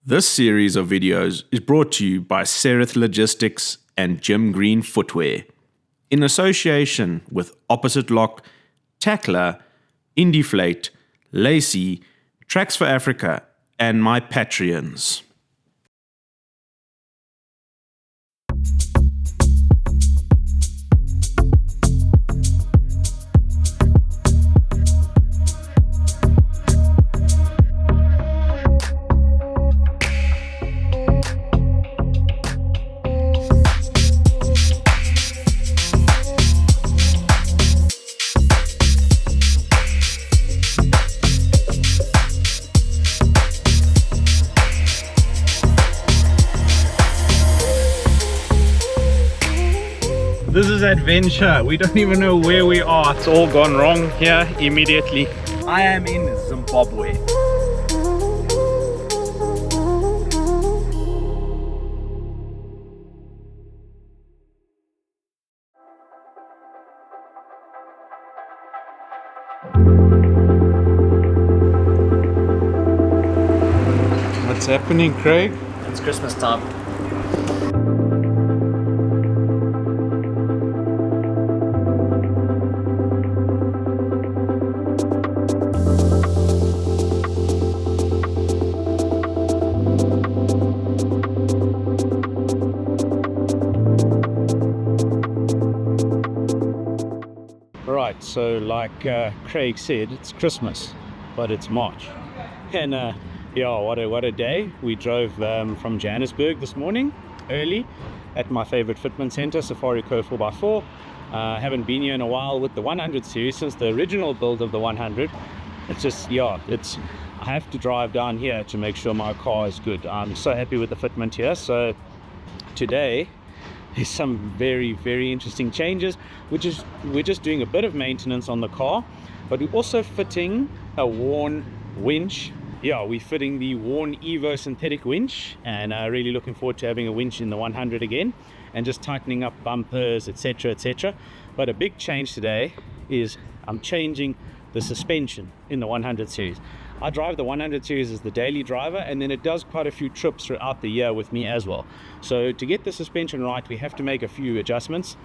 This series of videos is brought to you by Sereth Logistics and Jim Green Footwear, in association with Opposite Lock, Tackler, Indiflate, Lacey, Tracks for Africa, and my Patreons. This is adventure. We don't even know where we are. It's all gone wrong here immediately. I am in Zimbabwe. What's happening, Craig? It's Christmas time. Right, so like Craig said, it's Christmas, but it's March. And yeah, what a day. We drove from Johannesburg this morning, early, at my favorite fitment center, Safari Co 4x4. Haven't been here in a while with the 100 series, since the original build of the 100. It's just, yeah, I have to drive down here to make sure my car is good. I'm so happy with the fitment here. So today, there's some very interesting changes, which is we're just doing a bit of maintenance on the car, but we're also fitting a worn winch. Yeah, we're fitting the worn Evo synthetic winch, and really looking forward to having a winch in the 100 again, and just tightening up bumpers, etc. But a big change today is I'm changing the suspension in the 100 series. I drive the 100 series as the daily driver, and then it does quite a few trips throughout the year with me as well. So to get the suspension right, we have to make a few adjustments.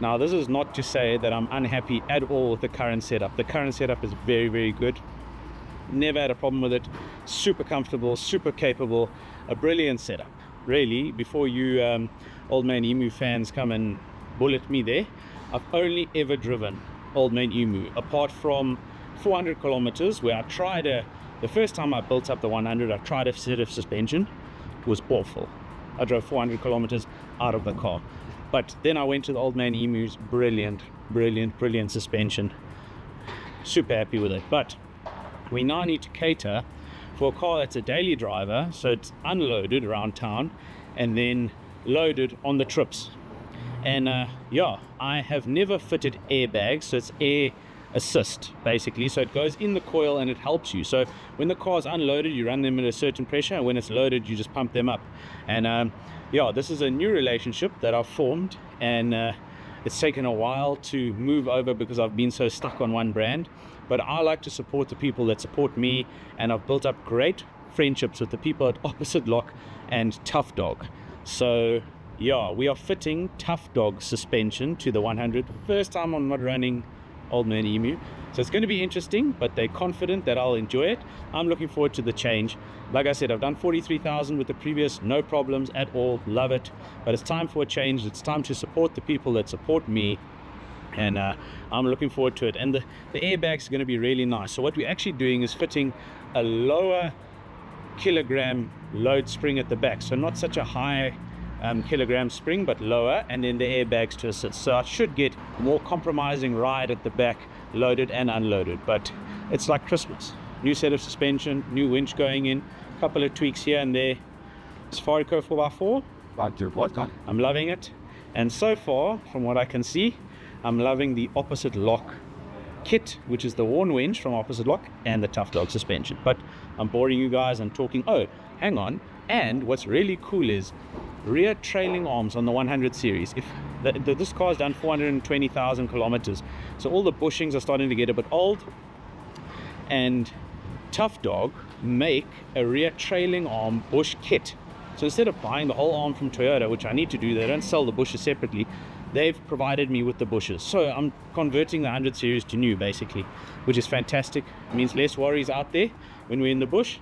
Now, this is not to say that I'm unhappy at all with the current setup. The current setup is very good. Never had a problem with it. Super comfortable, super capable, a brilliant setup. Really, before you Old Man Emu fans come and bullet me there, I've only ever driven Old Man Emu, apart from 400 kilometers where I tried the first time I built up the 100, I tried a set of suspension. It was awful. I drove 400 kilometers out of the car. But then I went to the Old Man Emu's. Brilliant suspension. Super happy with it. But we now need to cater for a car that's a daily driver, so it's unloaded around town and then loaded on the trips. And yeah, I have never fitted airbags, so it's air assist basically, so it goes in the coil and it helps you. So when the car is unloaded, you run them at a certain pressure, and when it's loaded, you just pump them up. And yeah, this is a new relationship that I've formed, and it's taken a while to move over because I've been so stuck on one brand. But I like to support the people that support me, and I've built up great friendships with the people at Opposite Lock and Tough Dog. So yeah, we are fitting Tough Dog suspension to the 100. First time I'm not running Old Man Emu, so it's going to be interesting, but they're confident that I'll enjoy it. I'm looking forward to the change. Like I said, I've done 43,000 with the previous, no problems at all, love it. But it's time for a change. It's time to support the people that support me, and I'm looking forward to it. And the airbags are going to be really nice. So what we're actually doing is fitting a lower kilogram load spring at the back, so not such a high kilogram spring, but lower, and then the airbags to assist. So I should get more compromising ride at the back, loaded and unloaded. But it's like Christmas. New set of suspension, new winch going in, a couple of tweaks here and there. Safari Co 4x4, I'm loving it. And so far, from what I can see, I'm loving the Opposite Lock kit, which is the worn winch from Opposite Lock, and the Tough Dog suspension. But I'm boring you guys and talking. Oh, hang on. And what's really cool is rear trailing arms on the 100 series. If this car's done 420,000 kilometers, so all the bushings are starting to get a bit old, and Tough Dog make a rear trailing arm bush kit. So instead of buying the whole arm from Toyota, which I need to do, they don't sell the bushes separately, they've provided me with the bushes. So I'm converting the 100 series to new, basically, which is fantastic. It means less worries out there when we're in the bush.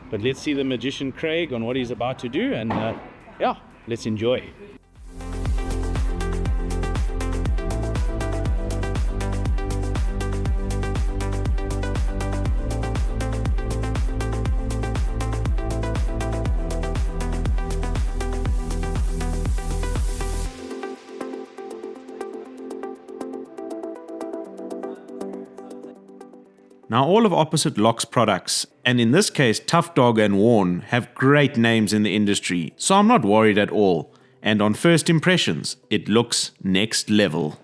But let's see the magician Craig on what he's about to do, and yeah, let's enjoy. Now, all of Opposite Lock's products, and in this case Tough Dog and Warn, have great names in the industry, so I'm not worried at all. And on first impressions, it looks next level.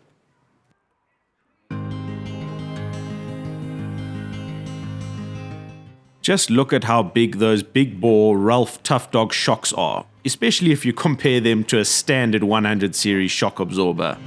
Just look at how big those big bore Ralph Tough Dog shocks are, especially if you compare them to a standard 100 series shock absorber.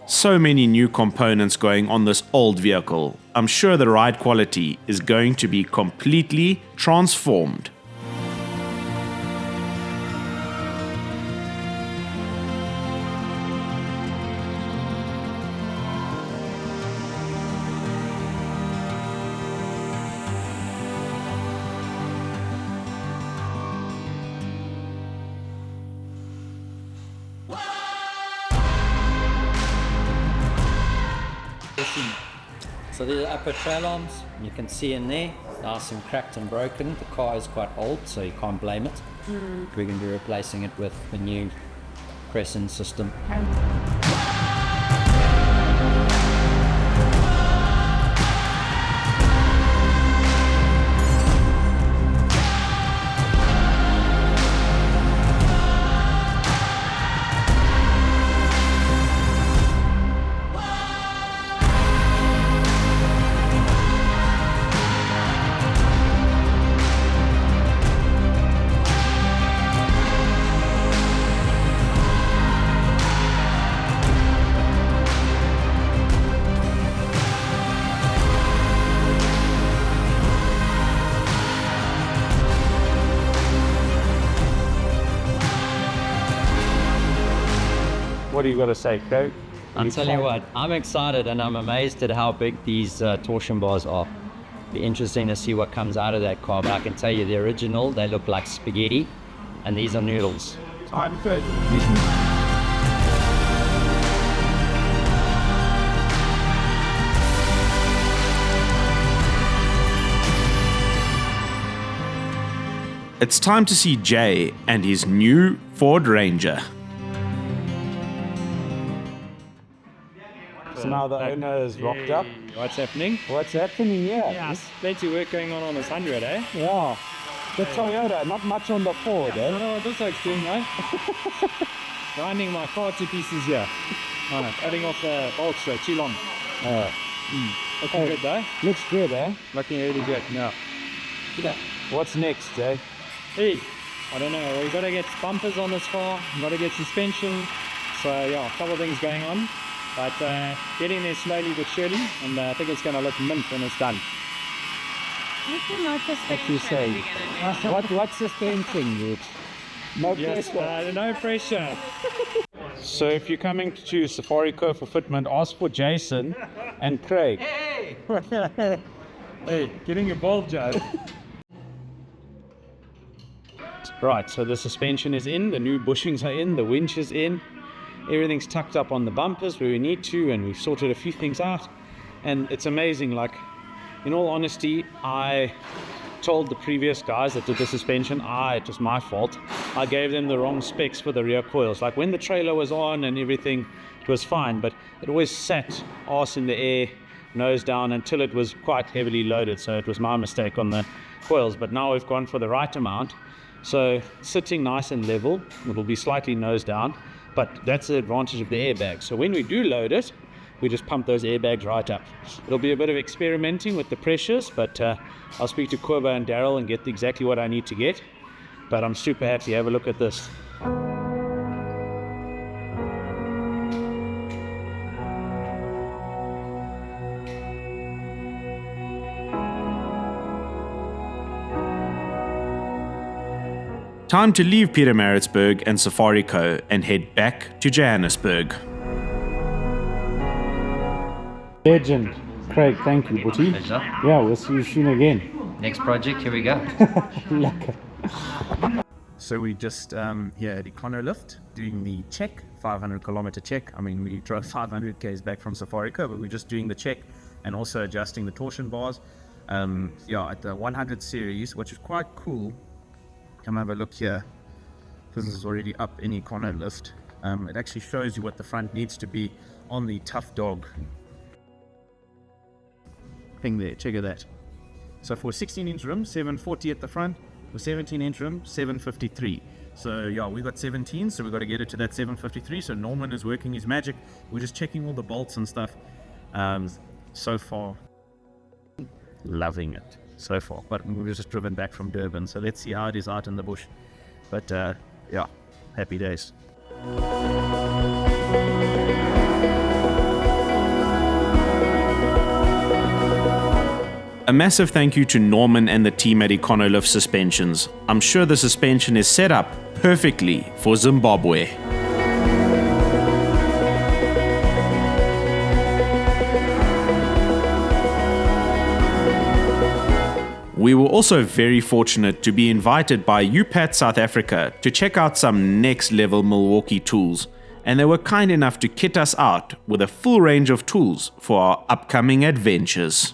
So many new components going on this old vehicle. I'm sure the ride quality is going to be completely transformed. So these are upper trail arms, you can see in there, nice and cracked and broken. The car is quite old, so you can't blame it. We're going to be replacing it with the new Crescent system. What do you got to say, Craig? I'll tell you what, I'm excited and I'm amazed at how big these torsion bars are. Be interesting to see what comes out of that car, but I can tell you the original, they look like spaghetti, and these are noodles. I'm good. It's time to see Jay and his new Ford Ranger. So now the owner is rocked up. What's happening? What's happening here? Yes, plenty of work going on this 100, eh? Yeah. The Toyota, not much on the Ford, I eh? don't know what this looks doing, eh? Grinding my car to pieces here. Cutting off the bolts, they're too long. Looking good, though. Looks good, eh? Looking really good, yeah. What's next, eh? Hey, I don't know. We've got to get bumpers on this car. We've got to get suspension. So, yeah, a couple of things going on. But getting there slowly but surely, and I think it's going to look mint when it's done. What you say? What's suspension, dude? No pressure. No pressure. So if you're coming to Safari Co for fitment, ask for Jason and Craig. Hey! Hey, getting involved, Joe. Right, so the suspension is in, the new bushings are in, the winch is in. Everything's tucked up on the bumpers where we need to, and we've sorted a few things out. And it's amazing, like, in all honesty, I told the previous guys that did the suspension, it was my fault. I gave them the wrong specs for the rear coils. Like when the trailer was on and everything, it was fine, but it always sat arse in the air, nose down until it was quite heavily loaded. So it was my mistake on the coils, but now we've gone for the right amount. So sitting nice and level, it'll be slightly nose down, but that's the advantage of the airbag. So when we do load it, we just pump those airbags right up. It'll be a bit of experimenting with the pressures, but I'll speak to Quirbo and Daryl and get exactly what I need to get. But I'm super happy. Have a look at this. Time to leave Pietermaritzburg and Safari Co. and head back to Johannesburg. Legend. Craig, thank you, buddy. Pleasure. Yeah, we'll see you soon again. Next project, here we go. So we just here at Econolift doing the check, 500 kilometer check. I mean, we drove 500 k's back from Safari Co, but we're just doing the check and also adjusting the torsion bars. At the 100 series, which is quite cool. Come have a look here. This is already up in Econolift. It actually shows you what the front needs to be on the tough dog thing there. Check out that. So for 16-inch rim, 740 at the front. For 17-inch rim, 753. So yeah, we got 17, so we got to get it to that 753. So Norman is working his magic. We're just checking all the bolts and stuff. So far, loving it so far. But we've just driven back from Durban, so let's see how it is out in the bush. But yeah, happy days. A massive thank you to Norman and the team at Econolift Suspensions. I'm sure the suspension is set up perfectly for Zimbabwe. We were also very fortunate to be invited by UPAT South Africa to check out some next level Milwaukee tools, and they were kind enough to kit us out with a full range of tools for our upcoming adventures.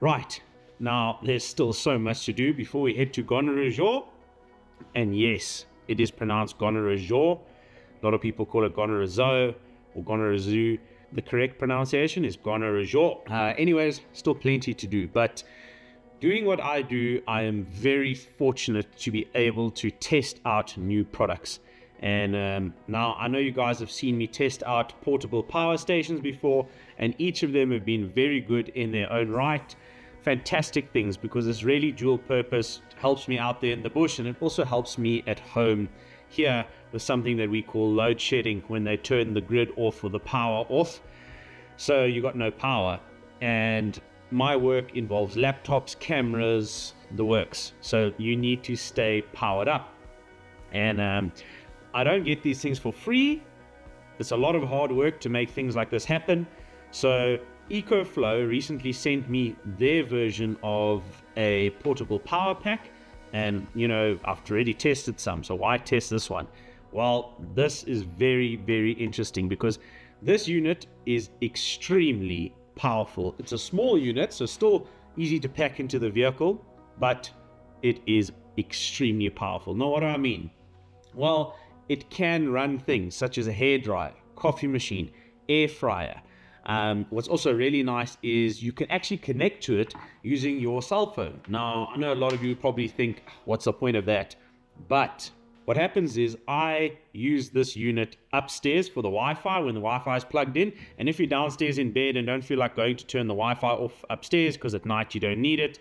Right, now there's still so much to do before we head to Gonarezhou. And yes, it is pronounced Gonarezhou. A lot of people call it Gonarezhou or Gonarezhou. The correct pronunciation is Gonarezhou. Anyways, still plenty to do. But doing what I do, I am very fortunate to be able to test out new products. And now I know you guys have seen me test out portable power stations before, and each of them have been very good in their own right. Fantastic things, because it's really dual purpose, helps me out there in the bush, and it also helps me at home here with something that we call load shedding, when they turn the grid off or the power off. So you got no power, and my work involves laptops, cameras, the works. So you need to stay powered up. And I don't get these things for free. It's a lot of hard work to make things like this happen. So EcoFlow recently sent me their version of a portable power pack, and you know, I've already tested some, so why test this one? Well, this is very, very interesting because this unit is extremely powerful. It's a small unit, so still easy to pack into the vehicle, but it is extremely powerful. Now, what do I mean? Well, it can run things such as a hairdryer, coffee machine, air fryer. What's also really nice is you can actually connect to it using your cell phone. Now, I know a lot of you probably think, what's the point of that? But what happens is I use this unit upstairs for the Wi-Fi when the Wi-Fi is plugged in. And if you're downstairs in bed and don't feel like going to turn the Wi-Fi off upstairs because at night you don't need it,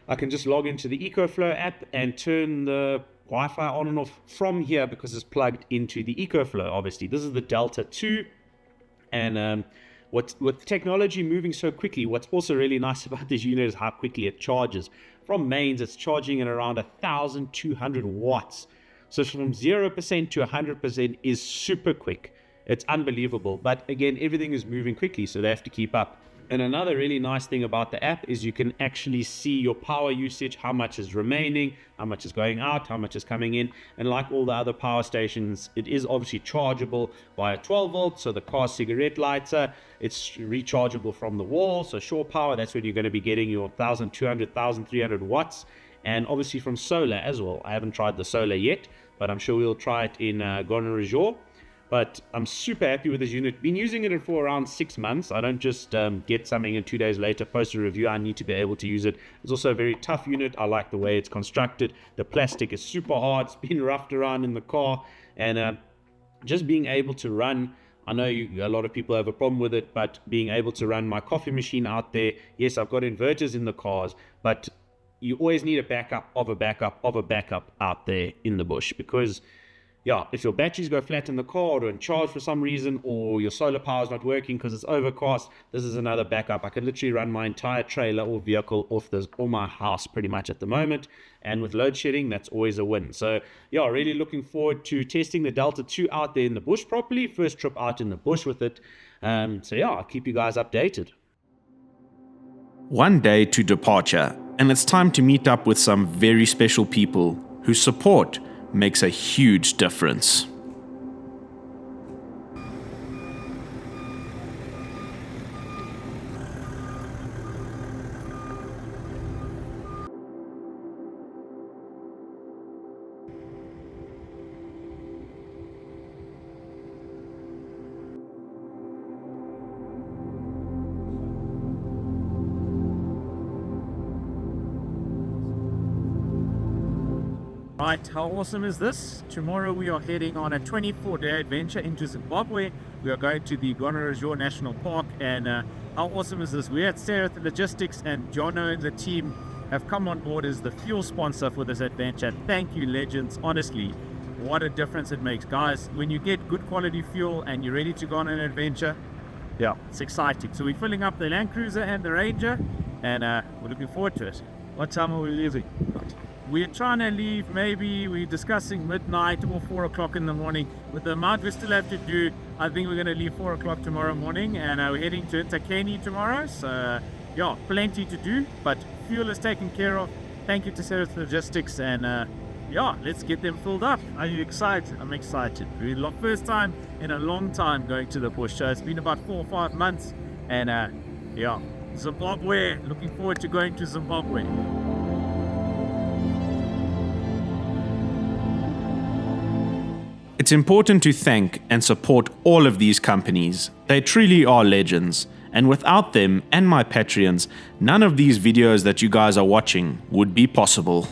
I can just log into the EcoFlow app and turn the Wi-Fi on and off from here because it's plugged into the EcoFlow. Obviously, this is the Delta 2, and with technology moving so quickly, what's also really nice about this unit is how quickly it charges. From mains, it's charging at around 1,200 watts. So from 0% to 100% is super quick. It's unbelievable. But again, everything is moving quickly, so they have to keep up. And another really nice thing about the app is you can actually see your power usage, how much is remaining, how much is going out, how much is coming in. And like all the other power stations, it is obviously chargeable via 12 volts. So the car cigarette lighter, it's rechargeable from the wall. So shore power, that's when you're going to be getting your 1,200, 1,300 watts. and obviously from solar as well. I haven't tried the solar yet, but I'm sure we'll try it in Gonarezhou. But I'm super happy with this unit. Been using it for around 6 months. I don't just get something and 2 days later post a review. I need to be able to use it. It's also a very tough unit. I like the way it's constructed. The plastic is super hard. It's been roughed around in the car, and just being able to run, I know a lot of people have a problem with it, but being able to run my coffee machine out there, yes, I've got inverters in the cars, but you always need a backup of a backup of a backup out there in the bush, because yeah, if your batteries go flat in the car or don't charge for some reason, or your solar power is not working because it's overcast, this is another backup. I could literally run my entire trailer or vehicle off this, or my house pretty much at the moment. And with load shedding, that's always a win. So yeah, really looking forward to testing the Delta 2 out there in the bush properly. First trip out in the bush with it. So yeah, I'll keep you guys updated. One day to departure, and it's time to meet up with some very special people whose support makes a huge difference. Right, how awesome is this? Tomorrow we are heading on a 24-day adventure into Zimbabwe. We are going to the Gonarezhou National Park, and how awesome is this? We're at Sereth Logistics, and Jono and the team have come on board as the fuel sponsor for this adventure. Thank you, legends. Honestly, what a difference it makes. Guys, when you get good quality fuel and you're ready to go on an adventure, yeah, it's exciting. So we're filling up the Land Cruiser and the Ranger, and we're looking forward to it. What time are we leaving? We're trying to leave, maybe we're discussing midnight or 4 o'clock in the morning. With the amount we still have to do, I think we're going to leave 4 o'clock tomorrow morning, and we're heading to Nthakeni tomorrow. So yeah, plenty to do, but fuel is taken care of. Thank you to Sereth Logistics, and yeah, let's get them filled up. Are you excited? I'm excited. We're first time in a long time going to the bush, so it's been about 4 or 5 months, and yeah, Zimbabwe, looking forward to going to Zimbabwe. It's important to thank and support all of these companies. They truly are legends, and without them and my Patreons, none of these videos that you guys are watching would be possible.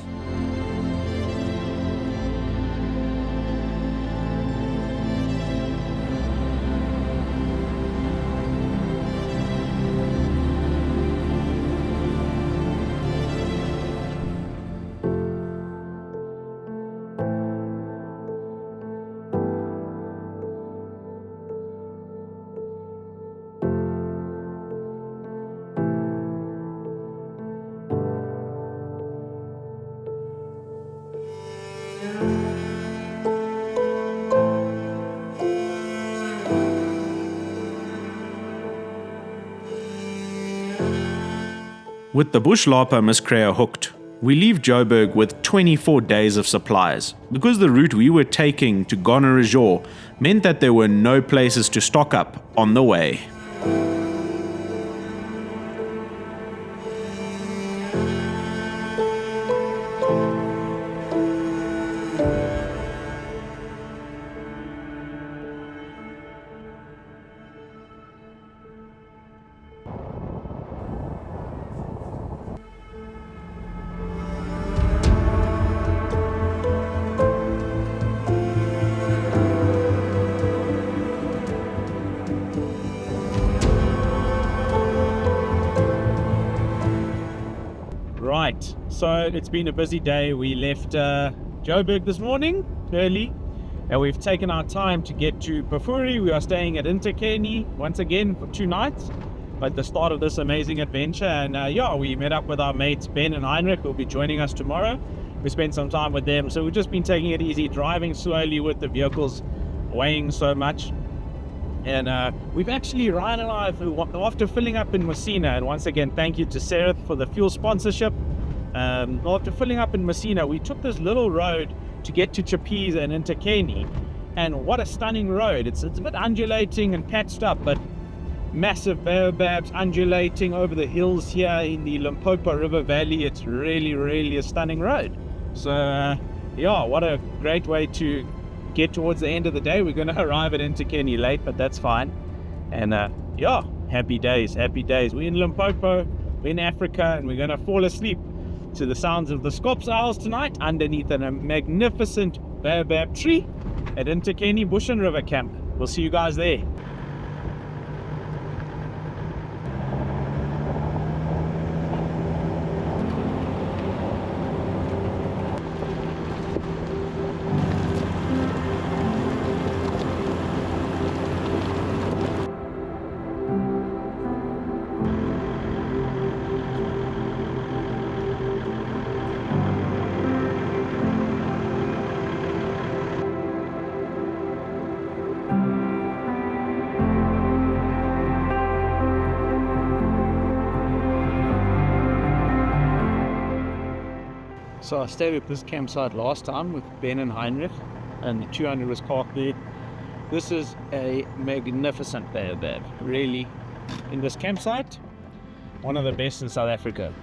With the bush larper Miss Creyo hooked, we leave Joburg with 24 days of supplies, because the route we were taking to Gonarezhou meant that there were no places to stock up on the way. Right, so it's been a busy day. We left Joburg this morning early, and we've taken our time to get to Pafuri. We are staying at Nthakeni once again for 2 nights at the start of this amazing adventure. And yeah, we met up with our mates Ben and Heinrich, who will be joining us tomorrow. We spent some time with them, so we've just been taking it easy, driving slowly with the vehicles weighing so much. And we've actually, Ryan and I, after filling up in Messina, and once again thank you to Sereth for the fuel sponsorship, after filling up in Messina, we took this little road to get to Chipiza and Nthakeni, and what a stunning road. It's a bit undulating and patched up, but massive baobabs undulating over the hills here in the Limpopo River Valley. It's really a stunning road. So yeah, what a great way to get towards the end of the day. We're going to arrive at Nthakeni late, but that's fine. And yeah, happy days. We're in Limpopo, we're in Africa, and we're going to fall asleep to the sounds of the Scops owls tonight underneath a magnificent baobab tree at Nthakeni Bush and River Camp. We'll see you guys there. So I stayed at this campsite last time with Ben and Heinrich, and the 200 was parked there. This is a magnificent baobab, really, in this campsite, one of the best in South Africa.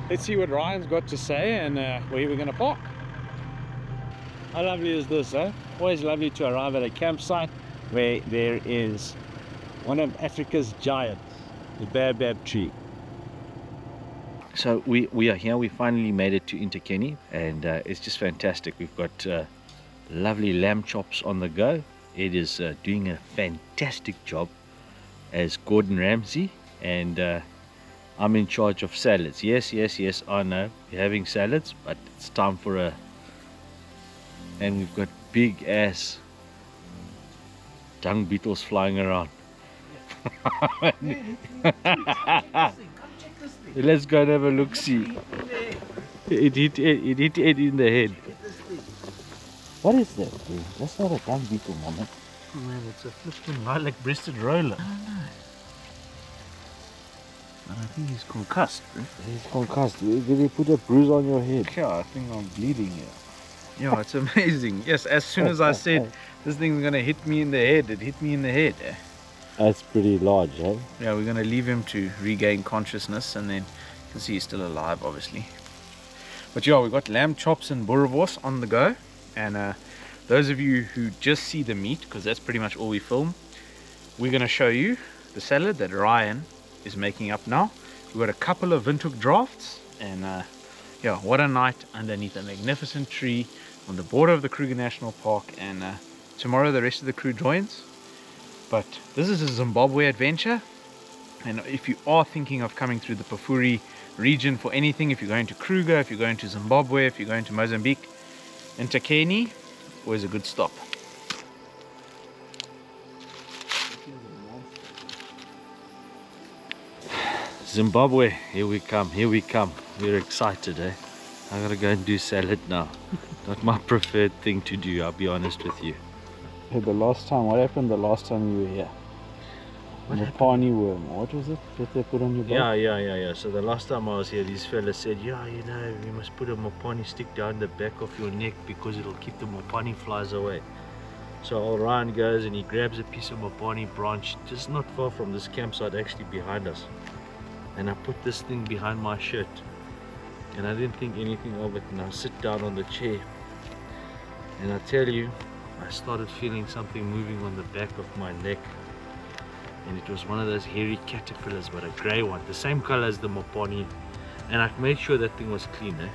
Let's see what Ryan's got to say and where we're going to park. How lovely is this, eh? Always lovely to arrive at a campsite where there is one of Africa's giants, the baobab tree. So we are here. We finally made it to Nthakeni, and it's just fantastic. We've got lovely lamb chops on the go. It is doing a fantastic job as Gordon Ramsay, and I'm in charge of salads. Yes, I know we're having salads, but it's time for a... And we've got big ass dung beetles flying around. Let's go and have a look-see. It hit Ed in the head. What is that, dude? That's not a dung beetle, mama. Oh man, it's a flipping lilac-breasted roller. I don't know. But I think he's concussed, bro. He's concussed. Did he put a bruise on your head? Yeah, I think I'm bleeding here. Yeah, it's amazing. Yes, as soon as I said this thing's gonna hit me in the head, it hit me in the head. That's pretty large, eh? Yeah, we're gonna leave him to regain consciousness, and then you can see he's still alive, obviously. But yeah, we've got lamb chops and boerewors on the go, and those of you who just see the meat, because that's pretty much all we film, we're gonna show you the salad that Ryan is making up now. We've got a couple of Windhoek drafts, and yeah, what a night underneath a magnificent tree on the border of the Kruger National Park. And tomorrow the rest of the crew joins. But this is a Zimbabwe adventure, and if you are thinking of coming through the Pafuri region for anything, if you're going to Kruger, if you're going to Zimbabwe, if you're going to Mozambique, Nthakeni, always a good stop. Zimbabwe, here we come, we're excited, eh? I gotta go and do salad now. Not my preferred thing to do, I'll be honest with you. Hey, the last time, what happened the last time you were here? Mopani worm, what was it that they put on your boat? Yeah. So the last time I was here, these fellas said, yeah, you know, you must put a mopani stick down the back of your neck because it'll keep the mopani flies away. So old Ryan goes and he grabs a piece of mopani branch just not far from this campsite, actually behind us. And I put this thing behind my shirt. And I didn't think anything of it, and I sit down on the chair. And I tell you, I started feeling something moving on the back of my neck, and it was one of those hairy caterpillars, but a grey one, the same colour as the mopani, and I made sure that thing was clean, eh?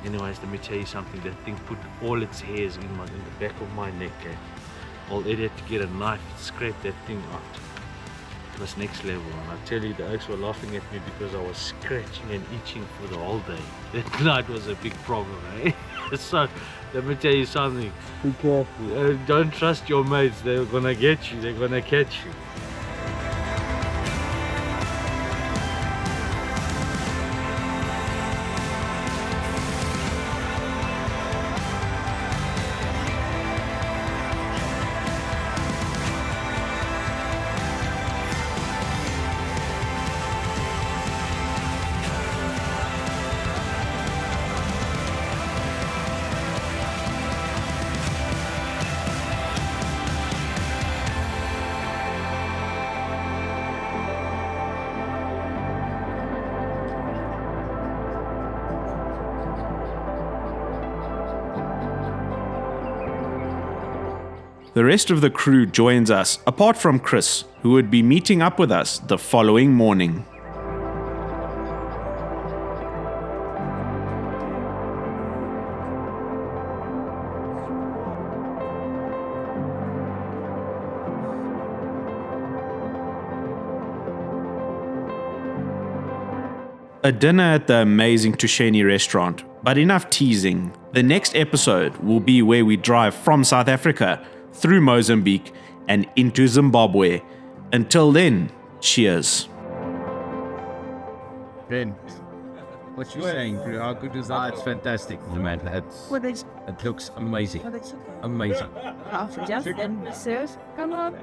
Anyways, let me tell you something, that thing put all its hairs in the back of my neck, eh? Old Ed had to get a knife to scrape that thing out. It was next level, and I tell you, the oaks were laughing at me because I was scratching and itching for the whole day. That night was a big problem, eh? So, let me tell you something. Be careful. Don't trust your mates, they're gonna get you, they're gonna catch you. The rest of the crew joins us, apart from Chris, who would be meeting up with us the following morning. A dinner at the amazing Nthakeni restaurant, but enough teasing. The next episode will be where we drive from South Africa, through Mozambique, and into Zimbabwe. Until then, cheers. Ben, what you saying? How good is that? It's fantastic, man. It looks amazing. Amazing. Come on.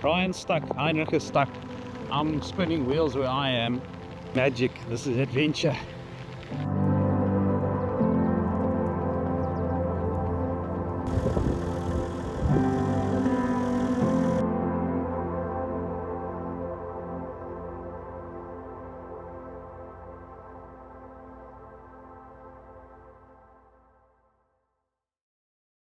Ryan's stuck, Heinrich is stuck. I'm spinning wheels where I am. Magic, this is adventure.